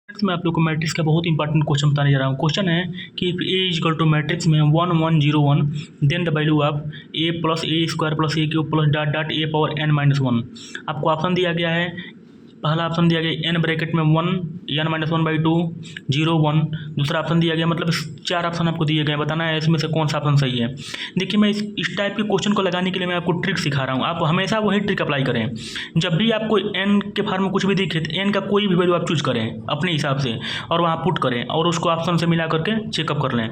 मैं आप लोग को मैट्रिक्स का बहुत इंपॉर्टेंट क्वेश्चन बताने जा रहा हूँ। क्वेश्चन है कि if a is equal to matrix में 1 1 0 1 then the value of a plus a square plus a cube plus dot dot a power n minus one. आपको ऑप्शन दिया गया है, पहला ऑप्शन दिया गया एन ब्रैकेट में 1 एन माइनस वन बाई 2 0 1। दूसरा ऑप्शन दिया गया, मतलब 4 ऑप्शन आपको दिए गए, बताना है इसमें से कौन सा ऑप्शन सही है। देखिए, मैं इस टाइप के क्वेश्चन को लगाने के लिए मैं आपको ट्रिक सिखा रहा हूँ। आप हमेशा वही ट्रिक अप्लाई करें। जब भी आपको एन के फॉर्म में कुछ भी दिखे तो एन का कोई भी वैल्यू आप चूज करें अपने हिसाब से और वहाँ पुट करें और उसको ऑप्शन से मिला करके चेकअप कर लें।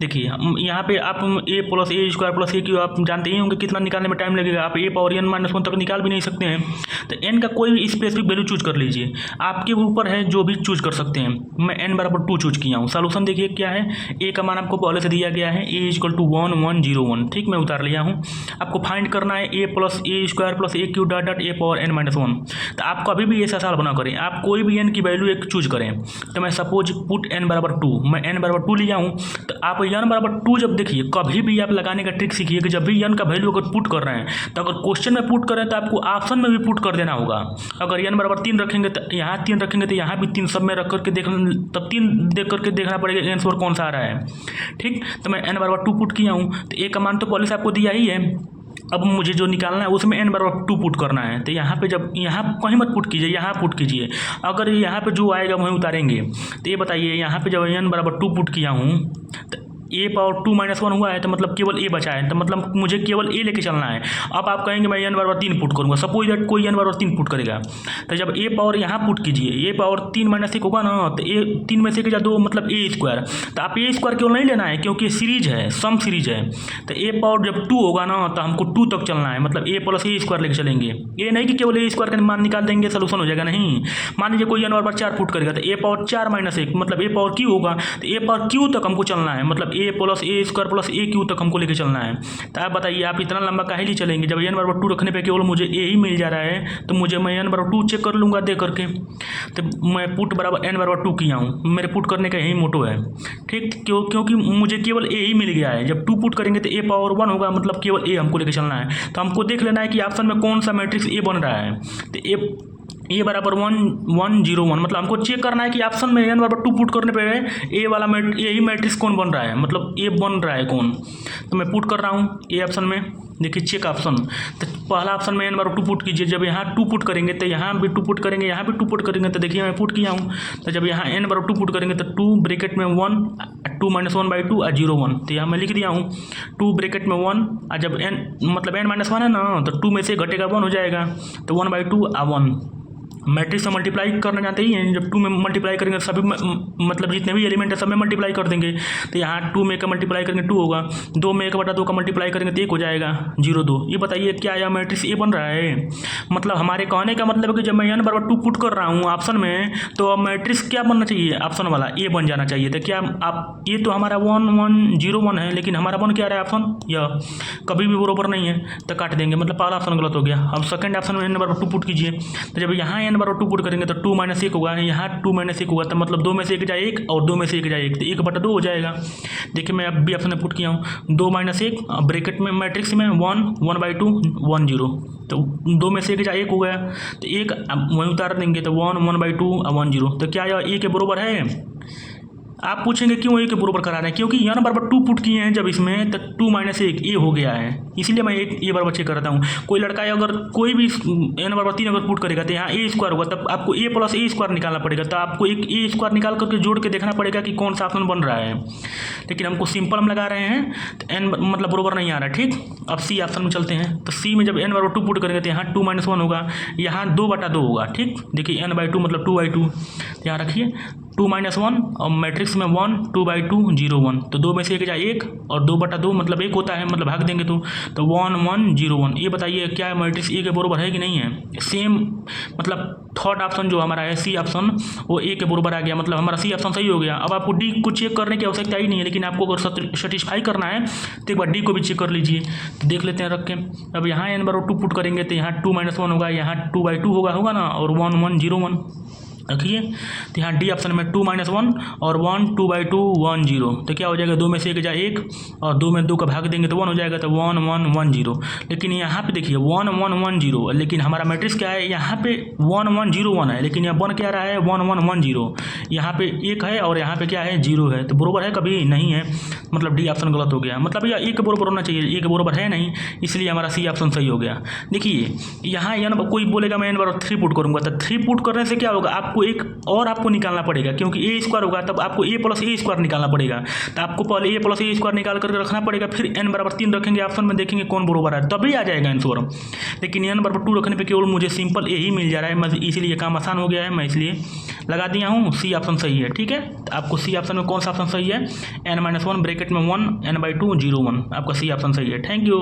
देखिए, यहाँ पे आप ए plus a square plus a Q आप जानते ही होंगे कितना निकालने में टाइम लगेगा। आप ए पावर एन माइनस वन तक निकाल भी नहीं सकते हैं। तो एन का कोई भी स्पेसिफिक वैल्यू चूज कर लीजिए, आपके ऊपर है, जो भी चूज कर सकते हैं। मैं एन बराबर 2 चूज किया हूँ। सॉल्यूशन देखिए क्या है, ए का मान आपको पहले से दिया गया है, ए इक्वल टू 1 1 0 1। ठीक, मैं उतार लिया हूँ। आपको फाइंड करना है a plus a square plus a cube dot dot a power n minus one. तो आप कभी भी ऐसा सवाल बना करें, आप कोई भी एन की वैल्यू एक चूज करें। तो मैं सपोज पुट एन बराबर 2, मैं एन बराबर 2 लिया हूँ। तो आप एन बराबर 2 जब देखिए, कभी भी आप लगाने का ट्रिक सीखिए कि जब भी एन का वैल्यू अगर पुट कर रहे हैं तो अगर क्वेश्चन में पुट करें तो आपको ऑप्शन में भी पुट कर देना होगा। अगर एन बराबर 3 रखेंगे तो यहाँ 3 रखेंगे तो यहाँ भी 3, सब में रख करके देख, तब 3 देख करके देखना पड़ेगा आंसर कौन सा आ रहा है। ठीक, तो मैं एन बराबर 2 पुट किया हूँ। तो ए का मान तो पहले से आपको दिया ही है। अब मुझे जो निकालना है उसमें एन बराबर 2 पुट करना है। तो यहाँ पे जब यहाँ कहीं मत पुट कीजिए, यहाँ पुट कीजिए। अगर यहाँ पे जो आएगा वहीं उतारेंगे। तो ये बताइए, यहाँ पे जब एन बराबर 2 पुट किया हूँ तो ए पावर 2 माइनस वन हुआ है, तो मतलब केवल ए बचा है, तो मतलब मुझे केवल ए लेके चलना है। अब आप कहेंगे मैं एन बराबर 3 पुट करूँगा, सपोज दैट कोई एन बराबर 3 पुट करेगा। तो जब ए पावर यहाँ पुट कीजिए, ए पावर 3 माइनस 1 होगा ना, तो ए 3 में से एक 2 मतलब ए स्क्वायर। तो आप ए स्क्वायर केवल नहीं लेना है क्योंकि सीरीज है, सम सीरीज है। तो ए पावर जब 2 होगा ना तो हमको 2 तक चलना है, मतलब ए प्लस ए स्क्वायर लेके चलेंगे। ये नहीं कि केवल ए स्क्वायर का मान निकाल देंगे सोल्यूशन हो जाएगा, नहीं। मान लीजिए कोई एन बराबर 4 पुट करेगा तो ए पावर 4 माइनस 1 मतलब ए पावर क्यू होगा। तो ए पावर क्यू तक हमको चलना है, मतलब ए plus a square plus a Q तक हमको लेके चलना है। तो आप बताइए, आप इतना लंबा काहे लिए चलेंगे जब एन बराबर 2 रखने पे केवल मुझे ए ही मिल जा रहा है। तो मुझे मैं एन बराबर 2 चेक कर लूँगा दे करके। तो मैं पुट बराबर एन बराबर 2 किया हूँ, मेरे पुट करने का यही मोटो है। ठीक, क्योंकि मुझे केवल ए ही मिल गया है। जब 2 पुट करेंगे तो ए पावर 1 होगा, मतलब केवल ए हमको लेके चलना है। तो हमको देख लेना है कि ऑप्शन में कौन सा मैट्रिक्स ए बन रहा है। तो ए बराबर 1 1 0 1, मतलब हमको चेक करना है कि ऑप्शन में एन बराबर 2 पुट करने पे ए वाला यही मैट्रिक्स कौन बन रहा है, मतलब ए बन रहा है कौन। तो मैं पुट कर रहा हूँ ए ऑप्शन में। देखिए चेक ऑप्शन, तो पहला ऑप्शन में एन बराबर 2 पुट कीजिए। जब यहाँ 2 पुट करेंगे तो यहाँ भी 2 पुट करेंगे, यहाँ भी 2 पुट करेंगे। तो देखिए मैं पुट किया हूँ। तो जब यहाँ एन बराबर 2 पुट करेंगे तो 2 ब्रैकेट में 1 2 माइनस वन बाई 2 और 0 1। तो यहाँ मैं लिख दिया हूँ 2 ब्रैकेट में 1 और जब एन मतलब एन माइनस 1 है ना, तो 2 में से घटेगा 1 हो जाएगा। तो 1 बाई 2 और 1। मैट्रिक्स से मल्टीप्लाई करना जानते ही हैं, जब 2 में मल्टीप्लाई करेंगे सभी मतलब जितने भी एलिमेंट है सब में मल्टीप्लाई कर देंगे। तो यहाँ 2 में का मल्टीप्लाई करेंगे 2 होगा, 2 में 1/2 का मल्टीप्लाई करेंगे तो 1 हो जाएगा 0 2। ये बताइए क्या यह मैट्रिक्स ए बन रहा है। मतलब हमारे कहने का मतलब है कि जब मैं एन बराबर 2 पुट कर रहा हूँ ऑप्शन में, तो अब मैट्रिक्स क्या बनना चाहिए, ऑप्शन वाला ए बन जाना चाहिए। तो क्या आप, ये तो हमारा 1 1 0 1 है, लेकिन हमारा बन क्या रहा है ऑप्शन, यह कभी भी बरोबर नहीं है। तो काट देंगे, मतलब पहला ऑप्शन गलत हो गया। अब सेकंड ऑप्शन में एन बराबर 2 पुट कीजिए। तो जब यहाँ एन बराबर 2 पुट करेंगे तो 2 माइनस 1 होगा, यहाँ 2 माइनस 1 होगा। तो मतलब 2 में से 1 जाए 1 और 2 में से 1 जाए 1, तो 1/2 हो जाएगा। देखिए मैं अब भी ऑप्शन में पुट किया हूँ 2 माइनस 1 ब्रैकेट में मैट्रिक्स में 1 1 बाई 2 1 0। तो 2 में से 1 जाए 1 हो गया, तो 1 वहीं उतार देंगे तो 1 1 बाई 2 और 1 0। तो क्या यह ए के बराबर है। आप पूछेंगे क्यों ए के बराबर करा रहे हैं, क्योंकि एन बराबर 2 पुट किए हैं जब इसमें, तो 2 माइनस 1 ए हो गया है, इसीलिए मैं ए बराबर चेक करता हूँ। कोई लड़का है अगर कोई भी एन बराबर 3 अगर पुट करेगा तो यहाँ ए स्क्वायर होगा, तब आपको ए प्लस ए स्क्वायर निकालना पड़ेगा। तो आपको एक ए स्क्वायर निकाल करके जोड़ के देखना पड़ेगा कि कौन सा ऑप्शन बन रहा है। लेकिन हमको सिंपल हम लगा रहे हैं तो एन मतलब बराबर नहीं आ रहा है। ठीक, अब सी ऑप्शन में चलते हैं। तो सी में जब एन बराबर 2 पुट करेंगे तो यहाँ 2 माइनस 1 होगा, यहाँ 2/2 होगा। ठीक, देखिए एन बाई 2 मतलब 2 बाई 2, यहाँ रखिए 2 माइनस 1 और मैट्रिक्स में 1 2 बाई 2 0 1। तो 2 में से 1 जाए 1 और 2/2 मतलब 1 होता है, मतलब भाग देंगे तो 1 1 0 1। ये बताइए क्या मैट्रिक्स ए के बराबर है कि नहीं है। सेम मतलब थर्ड ऑप्शन जो हमारा है सी ऑप्शन, वो ए के बराबर आ गया, मतलब हमारा सी ऑप्शन सही हो गया। अब आपको डी को चेक करने की आवश्यकता ही नहीं है, लेकिन आपको अगर सेटिस्फाई करना है तो एक बार डी को भी चेक कर लीजिए। तो देख लेते हैं रख के। अब यहाँ एन बराबर 2 पुट करेंगे तो यहाँ 2 माइनस 1 होगा, यहाँ 2 बाई 2 होगा ना, और 1 1 0 1। रखिए। तो यहाँ डी ऑप्शन में 2 - 1 और 1 2 बाई 2 1 0, तो क्या हो जाएगा 2 में से 1 जाए 1 और 2 में 2 का भाग देंगे तो 1 हो जाएगा, तो 1 1 1 0। लेकिन यहाँ पे देखिए 1 1 1 0, लेकिन हमारा मैट्रिक्स क्या है, यहाँ पे 1 1 0 1 है, लेकिन यहाँ बन क्या रहा है 1 1 1 0। यहाँ पे 1 है और यहाँ पे क्या है 0 है, तो बरोबर है कभी नहीं है, मतलब डी ऑप्शन गलत हो गया। मतलब यह एक बरोबर होना चाहिए, एक बरोबर है नहीं, इसलिए हमारा सी ऑप्शन सही हो गया। देखिए यहाँ n कोई बोलेगा मैं n बराबर 3 पुट करूँगा, तो 3 पुट करने से क्या होगा, आपको एक और आपको निकालना पड़ेगा, क्योंकि ए स्क्वायर होगा तब आपको a प्लस ए स्क्वायर निकालना पड़ेगा। तो आपको पहले a प्लस ए स्क्वायर निकाल करके रखना पड़ेगा, फिर n बराबर 3 रखेंगे ऑप्शन में, देखेंगे कौन बरोबर है तभी आ जाएगा आंसर। लेकिन n बराबर 2 रखने पर केवल मुझे सिंपल a ही मिल जा रहा है, मैं इसलिए काम आसान हो गया है, मैं इसलिए लगा दिया हूँ सी ऑप्शन सही है। ठीक है, तो आपको सी ऑप्शन में कौन सा ऑप्शन सही है, n - 1 ब्रैकेट में 1 n/2 0 1, आपका सी ऑप्शन सही है। Thank you.